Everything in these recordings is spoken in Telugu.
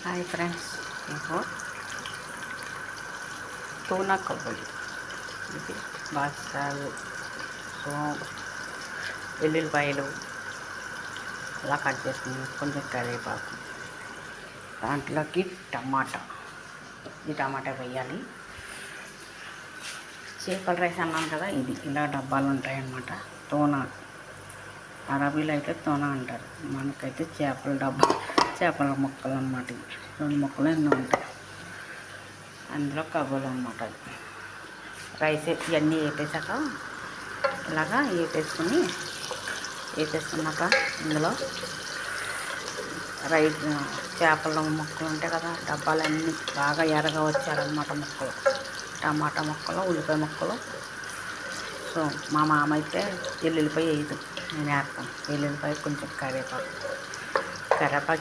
హాయ్ ఫ్రెండ్స్, ఇగో తూనా కబ్బలి ఇది బాసాలు, సో వెల్లుల్లిపాయలు అలా కట్ చేసుకుని కొంచెం కరివేపాకు, దాంట్లోకి ఈ టమాటా వేయాలి. చేపల రైస్ అన్నాను కదా, ఇది ఇలా డబ్బాలు ఉంటాయన్నమాట. తోనా, అరబీలో అయితే తోనా అంటారు, మనకైతే చేపల ముక్కలు అన్నమాట. రెండు ముక్కలు ఎన్నో ఉంటాయి, అందులో కబులు అన్నమాట. రైస్ ఇవన్నీ వేపేసాక ఇలాగా వేపేసుకున్నాక ఇందులో చేపల ముక్కలు ఉంటాయి కదా, డబ్బాలన్నీ బాగా ఎర్రగా వచ్చారనమాట. టమాటా ముక్కలు, ఉల్లిపాయ ముక్కలు. సో మా మామ అయితే వెల్లుల్లిపాయ వేయదు, నేను వేస్తాను. వెల్లుల్లిపాయ కొంచెం కరివేపాకు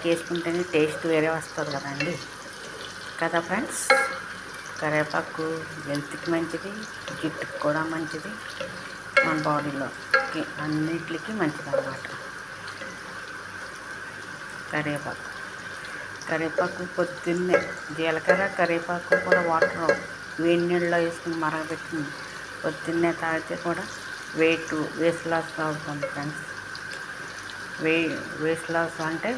వేసుకుంటేనే టేస్ట్ వేరే వస్తుంది కదండి, కదా ఫ్రెండ్స్. కరివేపాకు హెల్త్కి మంచిది, జుట్టుకి కూడా మంచిది, మన బాడీలోకి అన్నిటికీ మంచిది అన్నమాట. కరివేపాకు పొద్దున్నే జీలకర్ర కరివేపాకు కూడా వాటర్ వేడి నీళ్ళలో వేసుకుని మరగబెట్టుకుని పొద్దున్నే తాగితే కూడా వెయిట్ లాస్ అవుతుంది ఫ్రెండ్స్. వెయిట్ లాస్ అంటే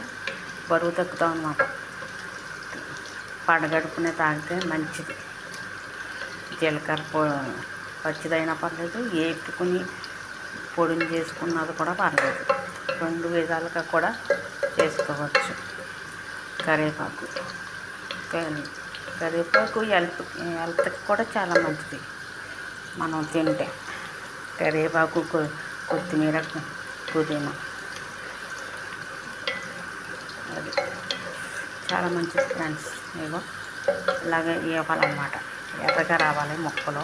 బరువు తగ్గుతాం అన్నమాట. పడగడుపునే తాగితే మంచిది. జీలకర్ర పచ్చిదైనా పర్లేదు, వేపుకుని పొడిని చేసుకున్నది కూడా పర్లేదు, రెండు విధాలుగా కూడా చేసుకోవచ్చు. కరివేపాకు హెల్త్కి కూడా చాలా మంచిది మనం తింటే. కరివేపాకు, కొత్తిమీర, పుదీనా అది చాలా మంచిది ఫ్రెండ్స్. ఏవో ఇలాగే వేపాలన్నమాట, ఎర్రగా రావాలి ముక్కలు.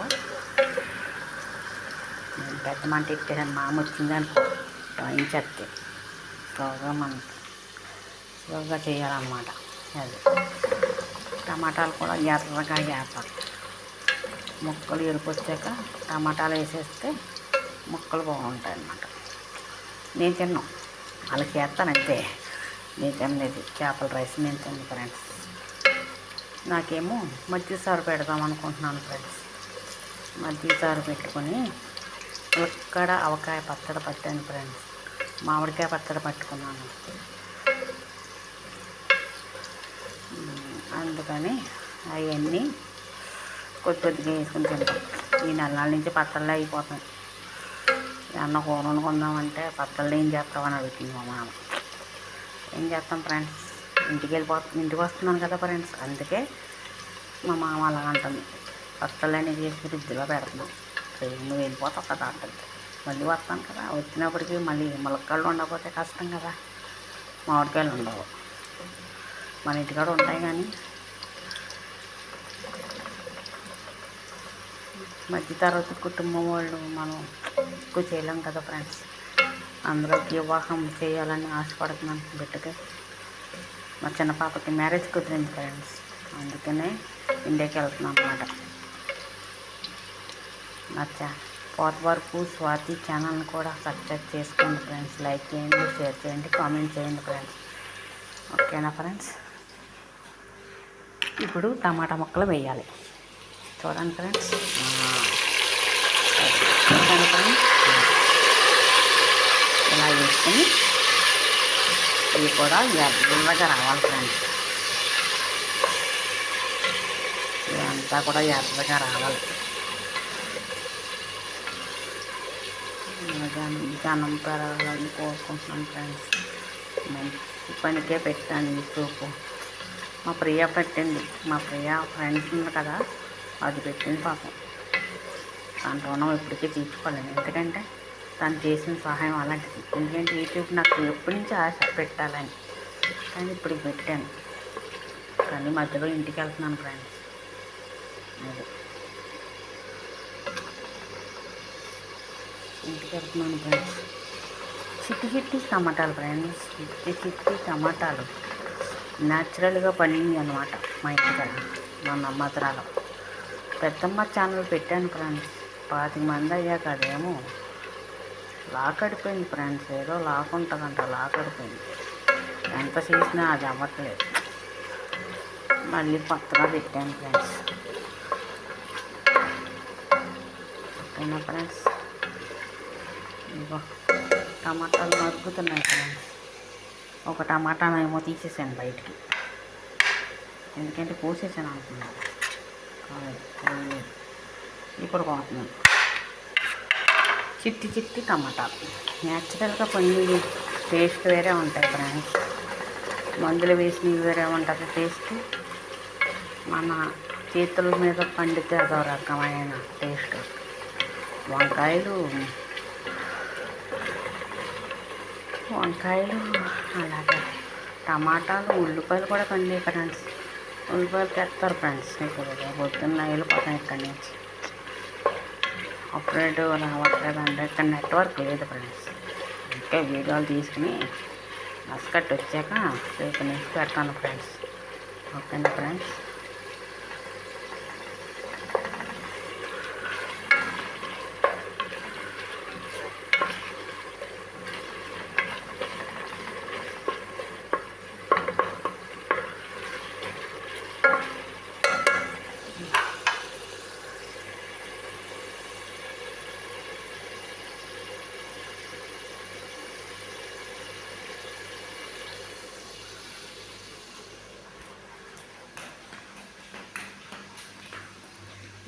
నేను పెద్ద మంట ఇట్టేసాను, మామ వచ్చిందనుకో వాయించేస్తే స్లోగా చేయాలన్నమాట. అది టమాటాలు కూడా ఎర్రగా వేపాలి. ముక్కలు ఎరుపు వచ్చాక టమాటాలు వేసేస్తే ముక్కలు బాగుంటాయి అన్నమాట. నేను తిన్నాను, వాళ్ళకి చేస్తాను అంతే. నేను తినలేదు చేపల రైస్, నేను తిన్నాను ఫ్రెండ్స్. నాకేమో మజ్జిగ సారు పెడదాం అనుకుంటున్నాను ఫ్రెండ్స్. మజ్జిగ సారు పెట్టుకొని ఇక్కడ ఆవకాయ పచ్చడి పట్టాను ఫ్రెండ్స్, మామిడికాయ పచ్చడి పట్టుకున్నాను. అందుకని అవన్నీ కొద్దిగా వేసుకుని తింటాం. ఈ నెలల నుంచి పచ్చళ్ళే అయిపోతాయి. అన్న కూర వండుకుందామంటే పచ్చళ్ళు ఏం చేస్తామని అడుగుతుంది మా మామ. ఏం చేస్తాం ఫ్రెండ్స్, ఇంటికి వస్తున్నాను కదా ఫ్రెండ్స్, అందుకే మా మామ అలా అంటుంది. పచ్చళ్ళని చేసి ఫ్రిడ్జ్లో పెడుతున్నాం, నువ్వు వెళ్ళిపోతావు కదా అంటుంది. మళ్ళీ వస్తాను కదా, వచ్చినప్పటికీ మళ్ళీ ములక్కాళ్ళు ఉండకపోతే కష్టం కదా, మామిడికాయలు ఉండవు. మన ఇంటికాడ ఉంటాయి కానీ మధ్య తరగతి కుటుంబం వాళ్ళు మనం ఎక్కువ చేయలేం కదా ఫ్రెండ్స్. అందరికి వివాహం చేయాలని ఆశపడుతున్నాను బిడ్డకి. మా చిన్న పాపకి మ్యారేజ్ కుదిరింది ఫ్రెండ్స్, అందుకనే ఇండియాకి వెళ్తున్నాం అన్నమాట. పోత వరకు స్వాతి ఛానల్ని కూడా సబ్స్క్రైబ్ చేసుకోండి ఫ్రెండ్స్. లైక్ చేయండి, షేర్ చేయండి, కామెంట్ చేయండి ఫ్రెండ్స్. ఓకేనా ఫ్రెండ్స్. ఇప్పుడు టమాటా ముక్కలు వేయాలి, చూడండి ఫ్రెండ్స్. చూడండి ఫ్రెండ్స్, ఇలా వేసుకొని ఇవి కూడా ఎర్రగా రావాలి ఫ్రెండ్స్. ఇదంతా కూడా ఎర్రగా రావాలి. జనం పెరగాలని కోరుకుంటున్నాను ఫ్రెండ్స్. మంచి పనికే పెట్టాను ఈ సూపు. మా ప్రియ పెట్టింది, మా ప్రియ ఫ్రెండ్స్ ఉంది కదా, అది పెట్టింది పాపం. దాని రుణం ఇప్పటికీ తీర్చుకోలేను, ఎందుకంటే తను చేసిన సహాయం అలాంటిది. ఎందుకంటే యూట్యూబ్ నాకు ఎప్పటి నుంచి ఆశ పెట్టాలని, కానీ ఇప్పుడు పెట్టాను. కానీ మధ్యలో ఇంటికి వెళ్తున్నాను ఫ్రెండ్స్. అది ఇంటికి వెళ్తున్నాను ఫ్రెండ్స్. చిట్టి టమాటాలు ఫ్రెండ్స్, చిట్టి టమాటాలు న్యాచురల్గా పండింది అన్నమాట మా ఇంటికాడ. మా నమ్మతరాలు పెద్దమ్మ ఛానల్ పెట్టాను ఫ్రెండ్స్. 25 మంది అయ్యాక అదేమో లాకడిపోయింది ఫ్రెండ్స్. ఏదో లాక్ ఉంటుందంట, లాకడిపోయింది. ఎంత చేసినా అది అవ్వట్లేదు. మళ్ళీ కొత్తగా పెట్టాను ఫ్రెండ్స్. ఓకేనా ఫ్రెండ్స్, ఇగో టమాటాలు మగ్గుతున్నాయి ఫ్రెండ్స్. ఒక టమాటానేమో తీసేసాను బయటికి, ఎందుకంటే కోసేసాను అనుకున్నాను. ఇప్పుడు కోతున్నాను. చిట్టి చిట్టి టమాటాలు న్యాచురల్గా పండి టేస్ట్ వేరే ఉంటాయి ఫ్రెండ్స్. మందులు వేసినవి వేరే ఉంటుంది టేస్ట్. మన చేతుల మీద పండితే అదో రకమైన టేస్ట్. వంకాయలు అలాగే టమాటాలు, ఉల్లిపాయలు కూడా పండాయి ఫ్రెండ్స్. ఉల్లిపాయలు తెస్తారు ఫ్రెండ్స్. ఇప్పుడు పొద్దున్న వెళ్ళిపోతాం ఇక్కడి నుంచి. అప్డేట్ రావట్లేదంటే ఇక్కడ నెట్వర్క్ లేదు ఫ్రెండ్స్. ఇంకా వీడియోలు తీసుకుని మస్కట్ వచ్చాక రేపు నుంచి పెడతాను ఫ్రెండ్స్. ఓకేనా ఫ్రెండ్స్.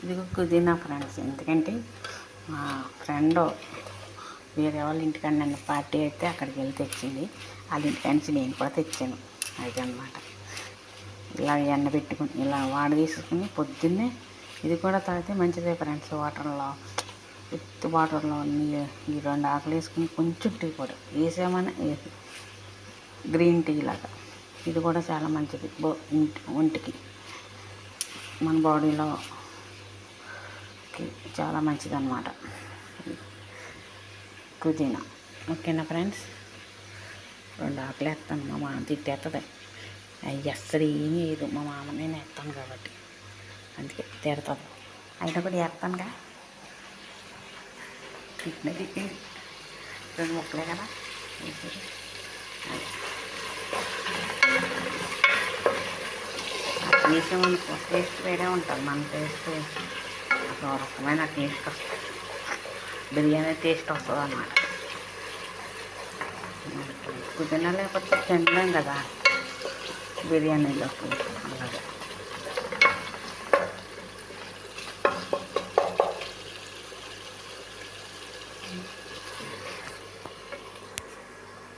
ఇదిగో పుదీనా ఫ్రెండ్స్. ఎందుకంటే మా ఫ్రెండ్ వేరే వాళ్ళ ఇంటికాడ నన్ను పార్టీ అయితే అక్కడికి వెళ్ళి తెచ్చింది. వాళ్ళ ఇంటికాడి నేను కూడా తెచ్చాను. అదనమాట. ఇలా పెట్టుకుని ఇలా తీసుకుని పొద్దున్నే ఇది కూడా తాగితే మంచిదే ఫ్రెండ్స్. విత్ వాటర్లో ఈ 2 ఆకులు వేసుకుని కొంచెం టీ కూడా వేసామని గ్రీన్ టీ లాగా ఇది కూడా చాలా మంచిది ఒంటికి, మన బాడీలో చాలా మంచిది అన్నమాట పుదీనా. ఓకేనా ఫ్రెండ్స్. 2 ఆకులు వేస్తాను. మా మామ తిట్టేస్తుంది. అవి అస్సలు ఏమీ వేయదు మా మామ, నేను వేస్తాను కాబట్టి అందుకే తిడతాను. అయినా కూడా వేస్తానుగా. తిట్టి 2 ముక్కలే కదా వేసామనుకో టేస్ట్ వేరే ఉంటుంది. మన టేస్ట్ ఒక రకమైన టేస్ట్ వస్తుంది. బిర్యానీ టేస్ట్ వస్తుంది అన్నమాట. పుదీనా లేకపోతే తినలేం కదా బిర్యానీలోకి. అలాగే